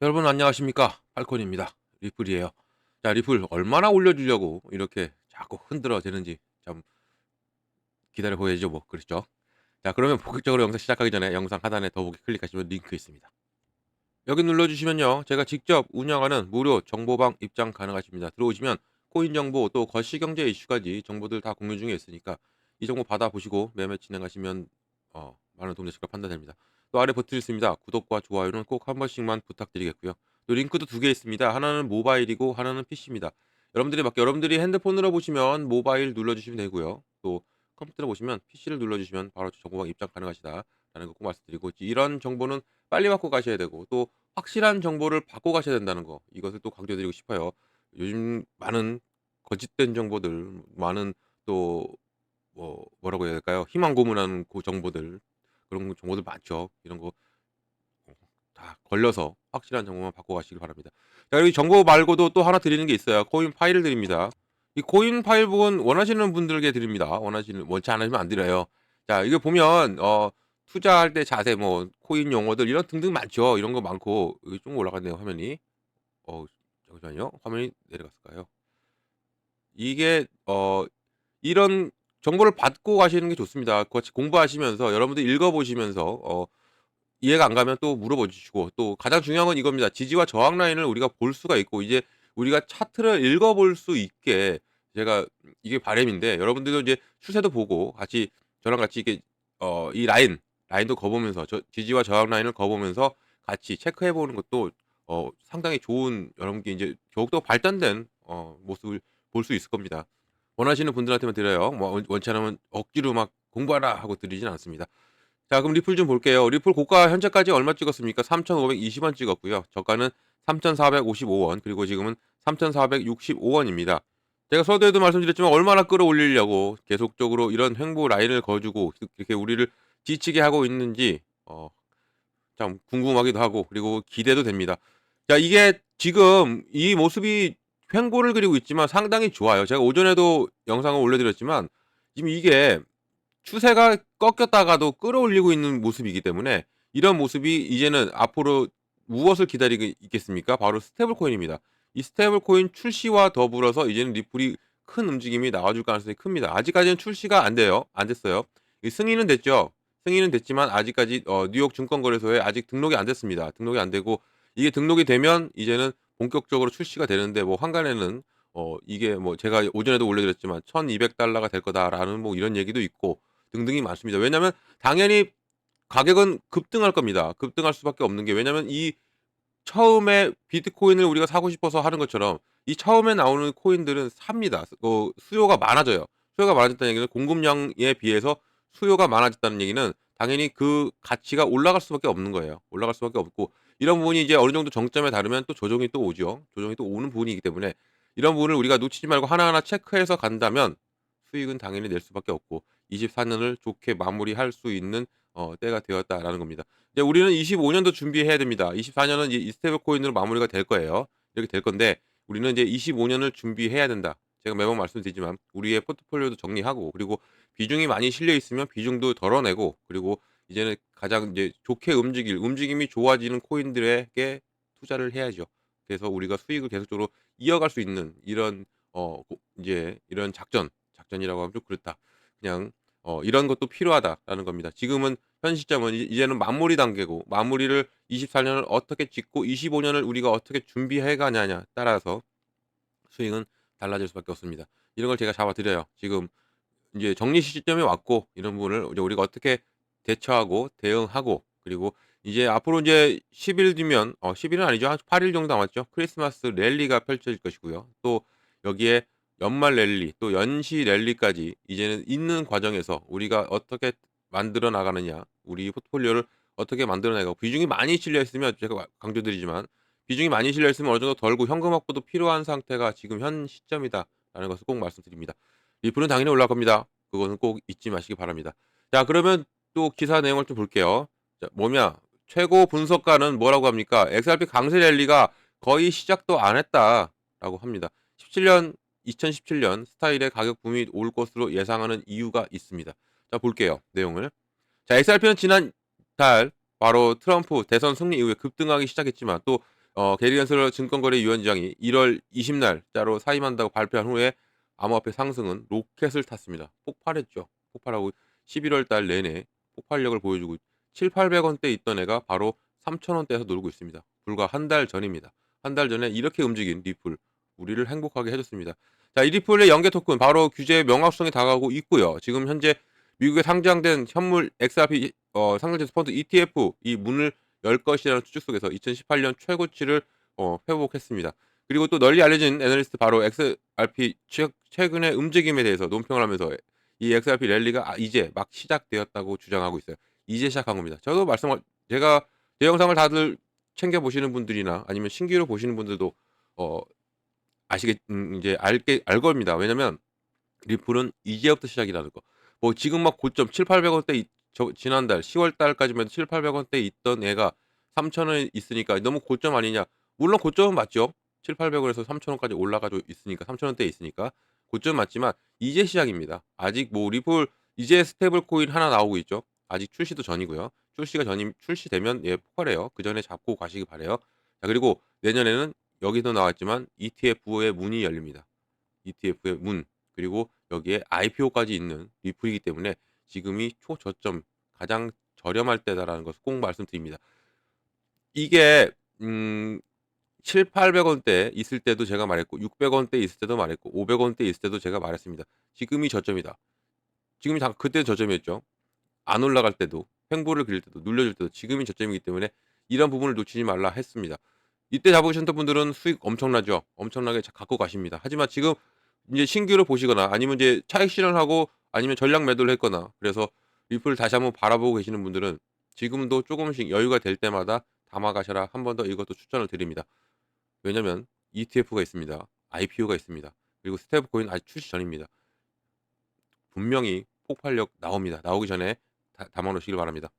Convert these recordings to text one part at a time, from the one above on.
여러분 안녕하십니까? 팔콘입니다. 리플이에요. 자, 리플 얼마나 올려주려고 이렇게 자꾸 흔들어 대는지 좀 기다려 보야죠 뭐. 그렇죠? 자, 그러면 본격적으로 영상 시작하기 전에 영상 하단에 더보기 클릭하시면 링크 있습니다. 여기 눌러주시면요, 제가 직접 운영하는 무료 정보방 입장 가능하십니다. 들어오시면 코인 정보 또 거시경제 이슈까지 정보들 다 공유 중에 있으니까 이 정보 받아보시고 매매 진행하시면 많은 도움이 되실 걸 판단됩니다. 또 아래 버튼 있습니다. 구독과 좋아요는 꼭 한 번씩만 부탁드리겠고요. 또 링크도 두 개 있습니다. 하나는 모바일이고 하나는 PC입니다. 여러분들이 핸드폰으로 보시면 모바일 눌러주시면 되고요. 또 컴퓨터로 보시면 PC를 눌러주시면 바로 정보방 입장 가능하시다라는 거 꼭 말씀드리고, 이런 정보는 빨리 받고 가셔야 되고 또 확실한 정보를 받고 가셔야 된다는 거, 이것을 또 강조드리고 싶어요. 요즘 많은 거짓된 정보들, 많은 또 뭐라고 해야 될까요? 희망 고문하는 정보들, 그런 정보들 많죠. 이런 거 다 걸려서 확실한 정보만 받고 가시길 바랍니다. 자, 여기 정보 말고도 또 하나 드리는 게 있어요. 코인 파일을 드립니다. 이 코인 파일 부분 원하시는 분들께 드립니다. 원치 않으시면 안 드려요. 자, 이거 보면 투자할 때 자세, 뭐 코인 용어들 이런 등등 많죠. 이런 거 많고. 여기 좀 올라갔네요, 화면이. 어 잠시만요. 화면이 내려갔을까요? 이게 이런 정보를 받고 가시는 게 좋습니다. 같이 공부하시면서 여러분들 읽어 보시면서 이해가 안 가면 또 물어봐 주시고, 또 가장 중요한 건 이겁니다. 지지와 저항 라인을 우리가 볼 수가 있고, 이제 우리가 차트를 읽어 볼 수 있게 제가 이게 바람인데, 여러분들도 이제 추세도 보고 같이 저랑 같이 이렇게 이 라인도 거 보면서 지지와 저항 라인을 거 보면서 같이 체크해 보는 것도 상당히 좋은, 여러분께 이제 더욱더 발전된 모습을 볼 수 있을 겁니다. 원하시는 분들한테만 드려요. 뭐 원치 않으면 억지로 막 "공부하라." 하고 드리진 않습니다. 자, 그럼 리플 좀 볼게요. 리플 고가 현재까지 얼마 찍었습니까? 3,520원 찍었고요. 저가는 3,455 원, 그리고 지금은 3,465 원입니다. 제가 서두에도 말씀드렸지만 얼마나 끌어올리려고 계속적으로 이런 횡보 라인을 그어 주고 이렇게 우리를 지치게 하고 있는지 참 궁금하기도 하고, 그리고 기대도 됩니다. 자, 이게 지금 이 모습이 횡보를 그리고 있지만 상당히 좋아요. 제가 오전에도 영상을 올려드렸지만 지금 이게 추세가 꺾였다가도 끌어올리고 있는 모습이기 때문에, 이런 모습이 이제는 앞으로 무엇을 기다리고 있겠습니까? 바로 스테이블 코인입니다. 이 스테이블 코인 출시와 더불어서 이제는 리플이 큰 움직임이 나와줄 가능성이 큽니다. 아직까지는 출시가 안 돼요. 안 됐어요. 이 승인은 됐죠. 승인은 됐지만 아직까지 뉴욕 증권거래소에 아직 등록이 안 됐습니다. 등록이 안 되고, 이게 등록이 되면 이제는 본격적으로 출시가 되는데, 뭐 한간에는 이게 뭐 제가 오전에도 올려드렸지만 $1,200가 될 거다라는 뭐 이런 얘기도 있고 등등이 많습니다. 왜냐하면 당연히 가격은 급등할 겁니다. 급등할 수밖에 없는 게, 왜냐하면 이 처음에 비트코인을 우리가 사고 싶어서 하는 것처럼 이 처음에 나오는 코인들은 삽니다. 수요가 많아져요. 수요가 많아졌다는 얘기는 공급량에 비해서 수요가 많아졌다는 얘기는 당연히 그 가치가 올라갈 수밖에 없는 거예요. 올라갈 수밖에 없고, 이런 부분이 이제 어느 정도 정점에 다르면 또 조정이 또 오죠. 조정이 또 오는 부분이기 때문에 이런 부분을 우리가 놓치지 말고 하나하나 체크해서 간다면 수익은 당연히 낼 수밖에 없고 24년을 좋게 마무리할 수 있는 때가 되었다라는 겁니다. 이제 우리는 25년도 준비해야 됩니다. 24년은 이제 이 스테이블 코인으로 마무리가 될 거예요. 이렇게 될 건데 우리는 이제 25년을 준비해야 된다. 제가 매번 말씀드리지만 우리의 포트폴리오도 정리하고, 그리고 비중이 많이 실려 있으면 비중도 덜어내고, 그리고 이제는 가장 이제 좋게 움직임이 좋아지는 코인들에게 투자를 해야죠. 그래서 우리가 수익을 계속적으로 이어갈 수 있는 이런 이제 이런 작전이라고 하면 좀 그렇다. 그냥 이런 것도 필요하다라는 겁니다. 지금은 현 시점은 이제는 마무리 단계고, 마무리를 24년을 어떻게 짓고 25년을 우리가 어떻게 준비해 가냐에 따라서 수익은 달라질 수밖에 없습니다. 이런 걸 제가 잡아 드려요. 지금 이제 정리 시점이 왔고, 이런 부분을 이제 우리가 어떻게 대처하고 대응하고, 그리고 이제 앞으로 이제 10일 뒤면 10 일은 아니죠. 한 8일 정도 남았죠. 크리스마스 랠리가 펼쳐질 것이고요. 또 여기에 연말 랠리, 또 연시 랠리까지 이제는 있는 과정에서 우리가 어떻게 만들어 나가느냐, 우리 포트폴리오를 어떻게 만들어 나가고, 비중이 많이 실려 있으면 제가 강조드리지만 비중이 많이 실려 있으면 어느 정도 덜고 현금 확보도 필요한 상태가 지금 현 시점이다라는 것을 꼭 말씀드립니다. 리플은 당연히 올라갈 겁니다. 그거는 꼭 잊지 마시기 바랍니다. 자, 그러면 또 기사 내용을 좀 볼게요. 자, 뭐냐? 최고 분석가는 뭐라고 합니까? XRP 강세 랠리가 거의 시작도 안 했다라고 합니다. 2017년 스타일의 가격 붐이 올 것으로 예상하는 이유가 있습니다. 자, 볼게요. 내용을. 자, XRP는 지난 달 바로 트럼프 대선 승리 이후에 급등하기 시작했지만, 또 게리 겐슬러 증권거래위원장이 1월 20 날짜로 사임한다고 발표한 후에 암호화폐 상승은 로켓을 탔습니다. 폭발했죠. 폭발하고 11월 달 내내 폭발력을 보여주고 700-800 원대에 있던 애가 바로 3,000 원대에서 놀고 있습니다. 불과 한 달 전입니다. 한 달 전에 이렇게 움직인 리플, 우리를 행복하게 해 줬습니다. 자, 이 리플의 연계 토큰 바로 규제의 명확성이 다가오고 있고요. 지금 현재 미국에 상장된 현물 XRP 상장지수 펀드 ETF 이 문을 열 것이라는 추측 속에서 2018년 최고치를 회복했습니다. 그리고 또 널리 알려진 애널리스트 바로 XRP 최근의 움직임에 대해서 논평을 하면서 이 XRP 랠리가 이제 막 시작되었다고 주장하고 있어요. 이제 시작한 겁니다. 저도 제가 제 영상을 다들 챙겨 보시는 분들이나 아니면 신규로 보시는 분들도 어 이제 알 겁니다. 왜냐면 리플은 이제부터 시작이라는 거. 뭐 지금 막 고점 700-800 원대 지난달 10월 달까지만 해도 700-800 원대에 있던 애가 3,000 원에 있으니까 너무 고점 아니냐. 물론 고점은 맞죠. 700-800 원에서 3,000 원까지 올라가고 있으니까 3,000 원대에 있으니까 고점은 맞지만 이제 시작입니다. 아직 뭐 리플 이제 스테이블 코인 하나 나오고 있죠. 아직 출시도 전이고요. 출시되면 예 폭발해요. 그전에 잡고 가시기 바라요. 자, 그리고 내년에는 여기도 나왔지만 ETF의 문이 열립니다. ETF의 문. 그리고 여기에 IPO까지 있는 리플이기 때문에 지금이 초저점 가장 저렴할 때다라는 것을 꼭 말씀드립니다. 이게 700-800 원대에 있을 때도 제가 말했고 600 원대에 있을 때도 말했고 500 원대에 있을 때도 제가 말했습니다. 지금이 저점이다. 지금이 그때는 저점이었죠. 안 올라갈 때도 횡보를 그릴 때도 눌려줄 때도 지금이 저점이기 때문에 이런 부분을 놓치지 말라 했습니다. 이때 잡으셨던 분들은 수익 엄청나죠. 엄청나게 갖고 가십니다. 하지만 지금 이제 신규로 보시거나 아니면 이제 차익 실현하고 아니면 전량 매도를 했거나 그래서 리플을 다시 한번 바라보고 계시는 분들은 지금도 조금씩 여유가 될 때마다 담아 가셔라. 한 번 더 이것도 추천을 드립니다. 왜냐면 ETF가 있습니다. IPO가 있습니다. 그리고 스테이블 코인 아직 출시 전입니다. 분명히 폭발력 나옵니다. 나오기 전에 담아 놓으시길 바랍니다.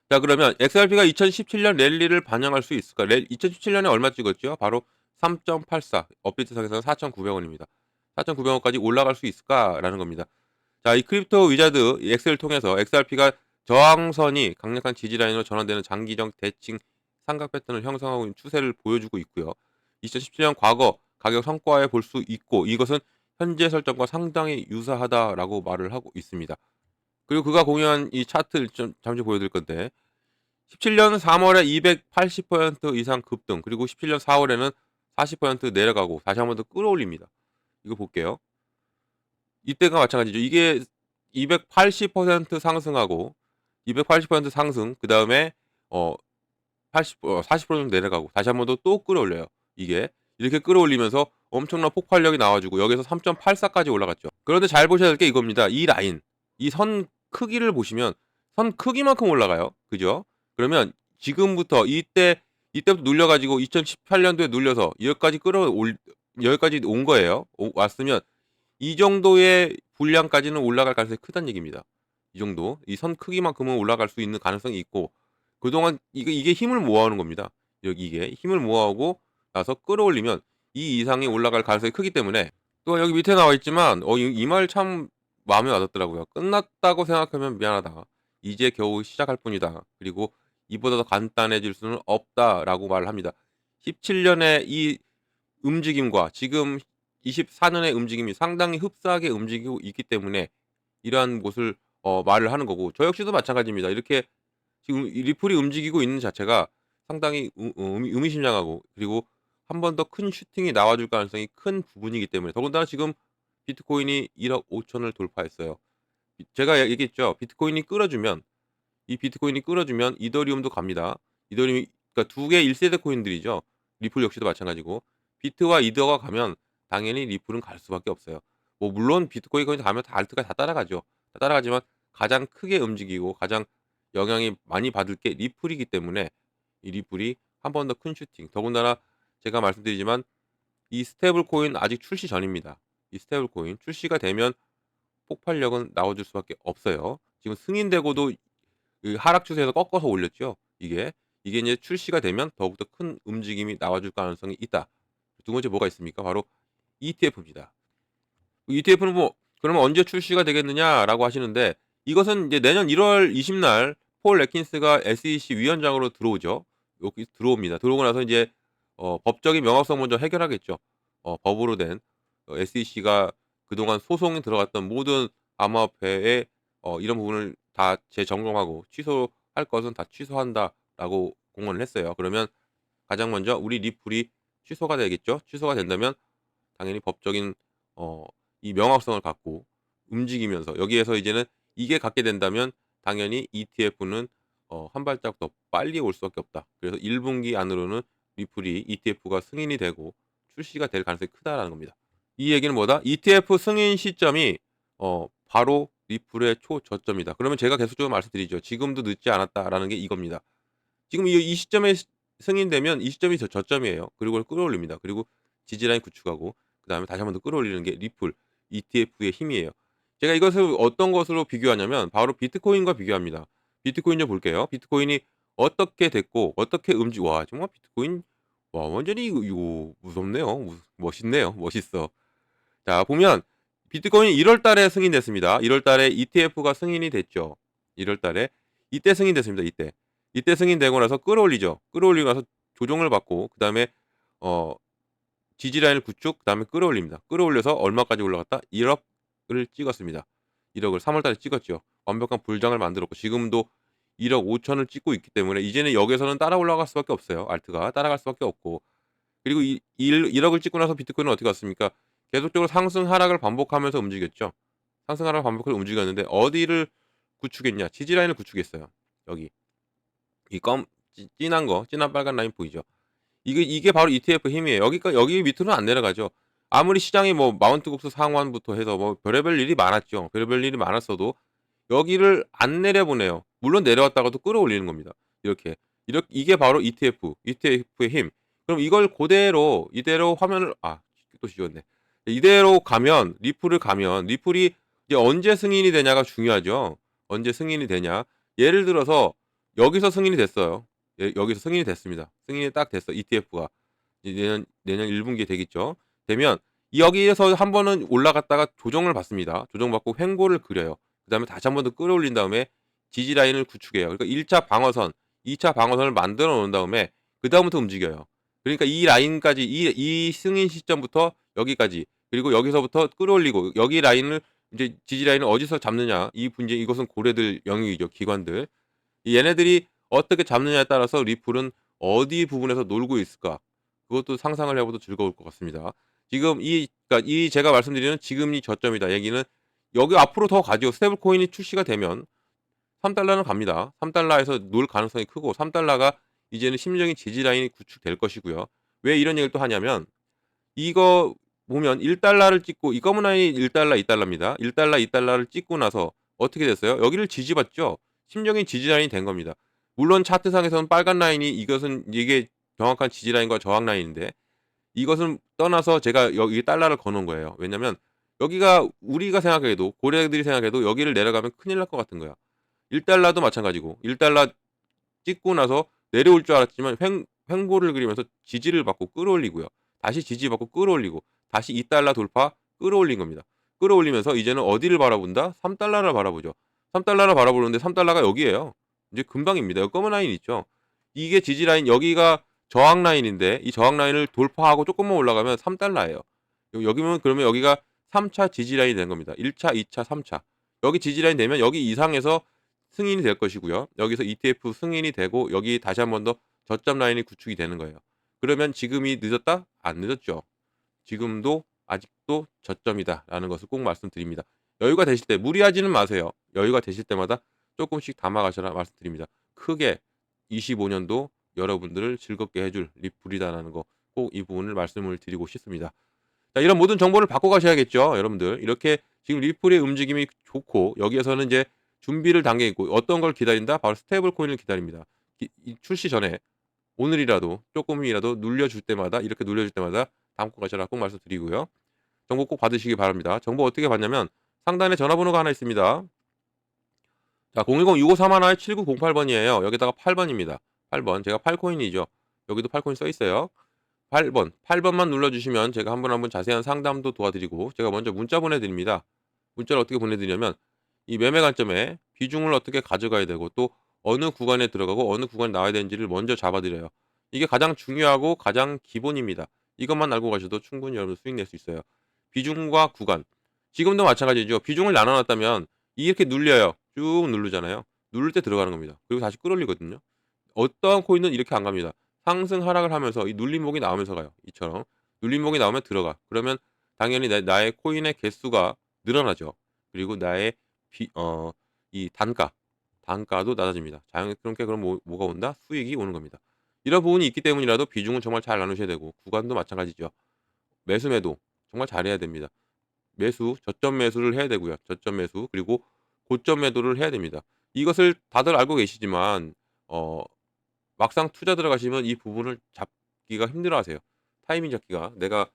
자, 그러면 XRP가 2017년 랠리를 반영할 수 있을까? 2017년에 얼마 찍었죠? 바로 3.84 업비트상에서는 4,900 원입니다. 4,900 원까지 올라갈 수 있을까라는 겁니다. 자, 이 크립토 위자드 엑셀을 통해서 XRP가 저항선이 강력한 지지 라인으로 전환되는 장기적 대칭 삼각 패턴을 형성하고 있는 추세를 보여주고 있고요. 2017년 과거 가격 성과에 볼 수 있고 이것은 현재 설정과 상당히 유사하다라고 말을 하고 있습니다. 그리고 그가 공유한 이 차트를 좀 잠시 보여드릴 건데 17년 3월에 280% 이상 급등 그리고 17년 4월에는 40% 내려가고 다시 한 번 더 끌어올립니다. 이거 볼게요. 이때가 마찬가지죠. 이게 280% 상승하고 280% 상승 그다음에 어 40% 정도 내려가고 다시 한 번 더 또 끌어올려요. 이게 이렇게 끌어올리면서 엄청난 폭발력이 나와 주고 여기서 3.84까지 올라갔죠. 그런데 잘 보셔야 될 게 이겁니다. 이 라인. 이 선 크기를 보시면 선 크기만큼 올라가요. 그죠? 그러면 지금부터 이때부터 눌려 가지고 2018년도에 눌려서 여기까지 온 거예요. 왔으면 이 정도의 분량까지는 올라갈 가능성이 크다는 얘기입니다. 이 정도. 이 선 크기만큼은 올라갈 수 있는 가능성이 있고 그동안 이게 힘을 모아오는 겁니다. 여기 이게 힘을 모아오고 나서 끌어올리면 이 이상이 올라갈 가능성이 크기 때문에 또 여기 밑에 나와 있지만 이 말 참 마음에 와닿더라고요. "끝났다고 생각하면 미안하다. 이제 겨우 시작할 뿐이다. 그리고 이보다 더 간단해질 수는 없다."라고 말을 합니다. 17년의 이 움직임과 지금 24년의 움직임이 상당히 흡사하게 움직이고 있기 때문에 이러한 것을 말을 하는 거고 저 역시도 마찬가지입니다. 이렇게 지금 이 리플이 움직이고 있는 자체가 상당히 의미심장하고 그리고 한 번 더 큰 슈팅이 나와줄 가능성이 큰 부분이기 때문에 더군다나 지금 비트코인이 1억 5천을 돌파했어요. 제가 얘기했죠. 비트코인이 끌어주면 이더리움도 갑니다. 이더리움이 그러니까 두 개 1세대 코인들이죠. 리플 역시도 마찬가지고 비트와 이더가 가면 당연히 리플은 갈 수밖에 없어요. 뭐 물론 비트코인이 가면 다 알트가 다 따라가죠. 다 따라가지만 가장 크게 움직이고 가장 영향이 많이 받을 게 리플이기 때문에 이 리플이 한 번 더 큰 슈팅. 더군다나 제가 말씀드리지만 이 스테이블 코인 아직 출시 전입니다. 이 스테이블 코인 출시가 되면 폭발력은 나와줄 수밖에 없어요. 지금 승인되고도 그 하락 추세에서 꺾어서 올렸죠. 이게 이제 출시가 되면 더욱더 큰 움직임이 나와줄 가능성이 있다. 두 번째 뭐가 있습니까? 바로 ETF입니다. ETF는 뭐 그러면 언제 출시가 되겠느냐라고 하시는데 이것은 이제 내년 1월 20날 폴 레킨스가 SEC 위원장으로 들어오죠. 여기 들어옵니다. 들어오고 나서 이제 법적인 명확성 먼저 해결하겠죠. 법으로 된 SEC가 그동안 소송이 들어갔던 모든 암호화폐의 이런 부분을 다 재점검하고 취소할 것은 다 취소한다라고 공언을 했어요. 그러면 가장 먼저 우리 리플이 취소가 되겠죠. 취소가 된다면 당연히 법적인 어 이 명확성을 갖고 움직이면서 여기에서 이제는 이게 갖게 된다면 당연히 ETF는 한 발짝 더 빨리 올 수밖에 없다. 그래서 1 분기 안으로는 리플이 ETF가 승인이 되고 출시가 될 가능성이 크다라는 겁니다. 이 얘기는 뭐다? ETF 승인 시점이 바로 리플의 초저점이다. 그러면 제가 계속적으로 말씀드리죠. 지금도 늦지 않았다라는 게 이겁니다. 지금 이 시점에 승인되면 이 시점이 저점이에요. 그리고 그걸 끌어올립니다. 그리고 지지라인 구축하고 그다음에 다시 한 번 더 끌어올리는 게 리플 ETF의 힘이에요. 제가 이것을 어떤 것으로 비교하냐면 바로 비트코인과 비교합니다. 비트코인 좀 볼게요. 비트코인이 어떻게 됐고 어떻게 와 정말 비트코인 와 완전히 이거 무섭네요. 멋있네요. 멋있어. 자 보면 비트코인이 1월 달에 승인됐습니다. 1월 달에 ETF가 승인이 됐죠. 1월 달에 이때 승인됐습니다. 이때. 이때 승인되고 나서 끌어올리죠. 끌어올리고 나서 조정을 받고 그다음에 어 지지 라인을 구축 그다음에 끌어올립니다. 끌어올려서 얼마까지 올라갔다? 1억을 찍었습니다. 1억을 3월 달에 찍었죠. 완벽한 불장을 만들었고 지금도 1억 5천을 찍고 있기 때문에 이제는 여기에서는 따라 올라갈 수밖에 없어요. 알트가 따라갈 수밖에 없고 그리고 이 1억을 찍고 나서 비트코인은 어떻게 갔습니까? 계속적으로 상승 하락을 반복하면서 움직였죠. 상승 하락을 반복해서 움직였는데 어디를 구축했냐? 지지 라인을 구축했어요. 여기. 이 진한 거, 진한 빨간 라인 보이죠? 이게 바로 ETF 힘이에요. 여기 밑으로는 안 내려가죠. 아무리 시장이 뭐 마운트 곡수 상환부터 해서 뭐 별의별 일이 많았죠. 별의별 일이 많았어도 여기를 안 내려보내요. 물론 내려왔다가도 끌어올리는 겁니다. 이렇게 이게 바로 ETF의 힘. 그럼 이걸 고대로 이대로 화면을 또 지웠네. 이대로 가면 리플이 이제 언제 승인이 되냐가 중요하죠. 언제 승인이 되냐. 예를 들어서 여기서 승인이 됐어요. 여기서 승인이 됐습니다. 승인이 딱 됐어. ETF가. 이제 내년 1 분기에 되겠죠. 되면 여기에서 한 번은 올라갔다가 조정을 받습니다. 조정받고 횡보를 그려요. 그다음에 다시 한 번 더 끌어올린 다음에 지지 라인을 구축해요. 그러니까 1차 방어선, 2차 방어선을 만들어 놓은 다음에 그다음부터 움직여요. 그러니까 이 라인까지 이 승인 시점부터 여기까지 그리고 여기서부터 끌어올리고 여기 라인을 이제 지지 라인을 어디서 잡느냐 이 분쟁 이것은 고래들 영역이죠. 기관들. 얘네들이 어떻게 잡느냐에 따라서 리플은 어디 부분에서 놀고 있을까? 그것도 상상을 해 봐도 즐거울 것 같습니다. 지금 그러니까 이 제가 말씀드리는 지금 이 저점이다 얘기는 여기 앞으로 더 가죠. 스테이블 코인이 출시가 되면 3 달러는 갑니다. 3 달러에서 놀 가능성이 크고 3 달러가 이제는 심리적인 지지 라인이 구축될 것이고요. 왜 이런 얘기를 또 하냐면 이거 보면 1 달러를 찍고 이 검은 라인이 1 달러, 2 달러입니다. 1 달러, 2 달러를 찍고 나서 어떻게 됐어요? 여기를 지지받죠. 심적인 지지 라인이 된 겁니다. 물론 차트상에서는 빨간 라인이 이게 정확한 지지 라인과 저항 라인인데 이것은 떠나서 제가 여기 달러를 거 놓은 거예요. 왜냐면 여기가 우리가 생각해도 고래들이 생각해도 여기를 내려가면 큰일 날 것 같은 거야. 1 달러도 마찬가지고 1 달러 찍고 나서 내려올 줄 알았지만 횡보를 그리면서 지지를 받고 끌어올리고요. 다시 지지받고 끌어올리고 다시 2 달러 돌파 끌어올린 겁니다. 끌어올리면서 이제는 어디를 바라본다? 3 달러를 바라보죠. 3 달러를 바라보는데 3 달러가 여기예요. 이제 금방입니다. 여기 검은 라인 있죠. 이게 지지 라인 여기가 저항 라인인데 이 저항 라인을 돌파하고 쪼끔만 올라가면 3 달러예요. 여기면 그러면 여기가 3차 지지 라인이 된 겁니다. 1 차, 2 차, 3 차. 여기 지지 라인 되면 여기 이상에서 승인이 될 것이고요. 여기서 ETF 승인이 되고 여기 다시 한 번 더 저점 라인이 구축이 되는 거예요. 그러면 지금이 늦었다? 안 늦었죠. 지금도 아직도 저점이다라는 것을 꼭 말씀드립니다. 여유가 되실 때 무리하지는 마세요. 여유가 되실 때마다 쪼끔씩 담아 가시라 말씀드립니다. 크게 25 년도 여러분들을 즐겁게 해줄 리플이다라는 거 꼭 이 부분을 말씀을 드리고 싶습니다. 자 이런 모든 정보를 받고 가셔야겠죠 여러분들. 이렇게 지금 리플의 움직임이 좋고 여기에서는 이제 준비를 단계 있고 어떤 걸 기다린다? 바로 스테이블 코인을 기다립니다. 이 출시 전에 오늘이라도 쪼끔이라도 눌려줄 때마다 이렇게 눌려줄 때마다 담고 가셔라 꼭 말씀드리고요. 정보 꼭 받으시기 바랍니다. 정보 어떻게 받냐면 상단에 전화번호가 하나 있습니다. 자 010-6531-7908 번이에요. 여기다가 8 번입니다. 8 번. 제가 팔코인이죠. 여기도 팔코인 써 있어요. 8 번. 8 번만 눌러주시면 제가 한 분 한 분 자세한 상담도 도와드리고 제가 먼저 문자 보내드립니다. 문자를 어떻게 보내드리냐면 이 매매 관점에 비중을 어떻게 가져가야 되고 또 어느 구간에 들어가고 어느 구간에 나와야 되는지를 먼저 잡아드려요. 이게 가장 중요하고 가장 기본입니다. 이것만 알고 가셔도 충분히 여러분 수익 낼 수 있어요. 비중과 구간. 지금도 마찬가지죠. 비중을 나눠 놨다면 이렇게 눌려요. 쭉 누르잖아요. 누를 때 들어가는 겁니다. 그리고 다시 끌어올리거든요. 어떠한 코인은 이렇게 안 갑니다. 상승 하락을 하면서 이 눌림목이 나오면서 가요. 이처럼. 눌림목이 나오면 들어가. 그러면 당연히 나의 코인의 개수가 늘어나죠. 그리고 나의 이 단가도 낮아집니다. 자연스럽게 그럼 뭐가 온다? 수익이 오는 겁니다. 이런 부분이 있기 때문이라도 비중은 정말 잘 나누셔야 되고 구간도 마찬가지죠. 매수 매도 정말 잘해야 됩니다. 매수, 저점 매수를 해야 되고요. 저점 매수 그리고 고점 매도를 해야 됩니다. 이것을 다들 알고 계시지만 어 막상 투자 들어가시면 이 부분을 잡기가 힘들어하세요. 타이밍 잡기가 내가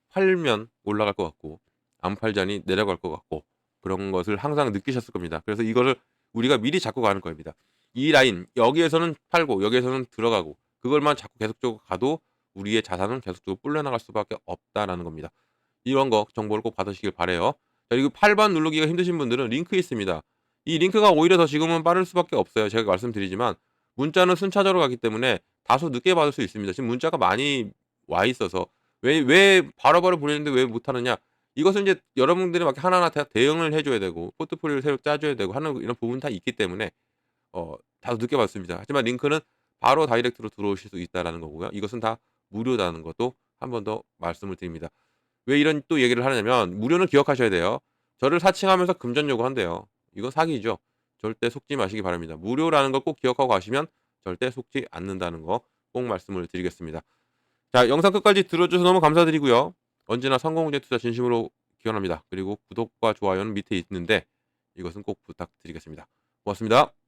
팔면 올라갈 것 같고 안 팔자니 내려갈 것 같고 그런 것을 항상 느끼셨을 겁니다. 그래서 이거를 우리가 미리 잡고 가는 겁니다. 이 라인 여기에서는 팔고 여기에서는 들어가고 그걸만 자꾸 계속적으로 가도 우리의 자산은 계속적으로 불려나갈 수밖에 없다라는 겁니다. 이런 거 정보를 꼭 받으시길 바라요. 자, 그리고 8번 누르기가 힘드신 분들은 링크 있습니다. 이 링크가 오히려 더 지금은 빠를 수밖에 없어요. 제가 말씀드리지만 문자는 순차적으로 가기 때문에 다소 늦게 받을 수 있습니다. 지금 문자가 많이 와 있어서 왜 바로바로 보내는데 왜 못하느냐? 이것은 이제 여러분들이 막 하나하나 다 대응을 해 줘야 되고 포트폴리오를 새로 짜 줘야 되고 하는 이런 부분이 다 있기 때문에 다소 늦게 받습니다. 하지만 링크는 바로 다이렉트로 들어오실 수 있다라는 거고요. 이것은 다 무료라는 것도 한 번 더 말씀을 드립니다. 왜 이런 또 얘기를 하냐면 무료는 기억하셔야 돼요. 저를 사칭하면서 금전 요구한대요. 이건 사기죠. 절대 속지 마시기 바랍니다. 무료라는 걸 꼭 기억하고 가시면 절대 속지 않는다는 거 꼭 말씀을 드리겠습니다. 자, 영상 끝까지 들어주셔서 너무 감사드리고요. 언제나 성공운제 투자 진심으로 기원합니다. 그리고 구독과 좋아요는 밑에 있는데 이것은 꼭 부탁드리겠습니다. 고맙습니다.